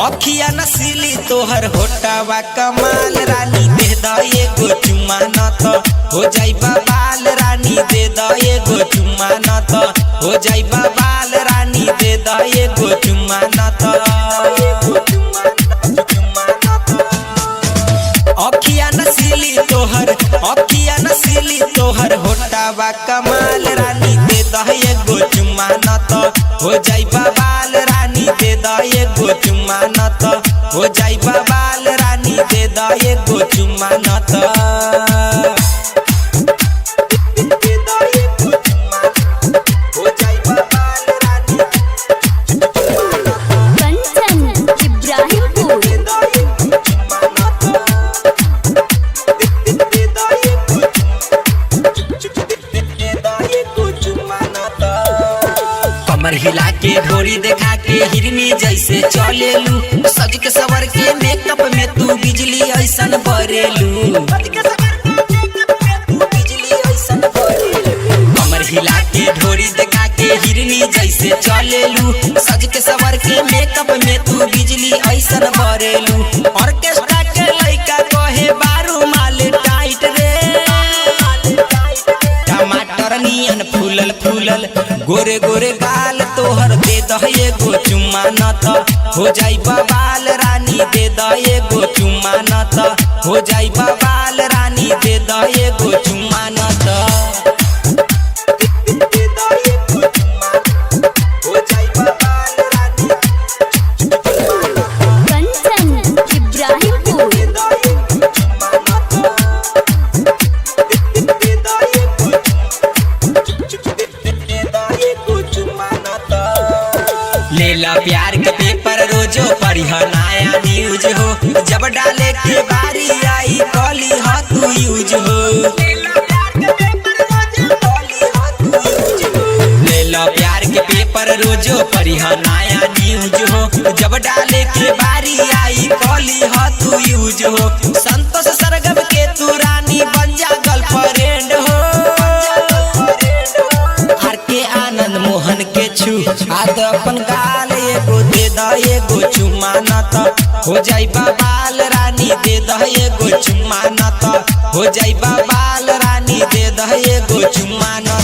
अखिया नसीली तोहर होटावा कमाल रानी दे द एगो चुम्मा न त हो जाई बाल रानी दे द एगो चुम्मा न त हो जाई बाल रानी दे द एगो चुम्मा न त अखिया नसीली तोहर होटावा कमाल रानी दे द एगो चुम्मा न त हो जाई बाल रानी दे द एगो चुम्मा न त हो जाई बाल रानी दे द एगो चुम्मा न त कमर हिला के ढोरी देखा के हिरनी जैसे चलेलू सज के सवर के मेकअप में तू बिजली ऐसन बरेलू। कमर हिला के ढोरी देखा के हिरनी जैसे चलेलू सज के सवर के मेकअप में तू बिजली ऐसन बरेलू। ऑर्केस्ट्रा के लइका कहे बारू माल टाइट रे टमाटर नियन फूलल फूलल गोरे गोरे गाल तोहर दे द एगो चुम्मा न त हो जाई बाल रानी दे द एगो चुम्मा न त हो जाई बाल रानी दे द एगो चुम्मा न त लेला प्यार के पेपर रोजो पढ़िह नया न्यूज हो जब डाले के बारी आई कॉली ह तू यूज हो। लेला प्यार के पेपर रोजो पढ़िह नया न्यूज हो जब डाले के बारी आई कॉली ह तू यूज हो। संतोष सरगम के तू रानी बन जा गर्लफ्रेंड हो आर के आनंद मोहन के छू आद अपन गाल एगो दे द एगो चुम्मा न त हो जाई बाल रानी दे द एगो चुम्मा न त हो जाई बाल रानी दे द एगो चुम्मा न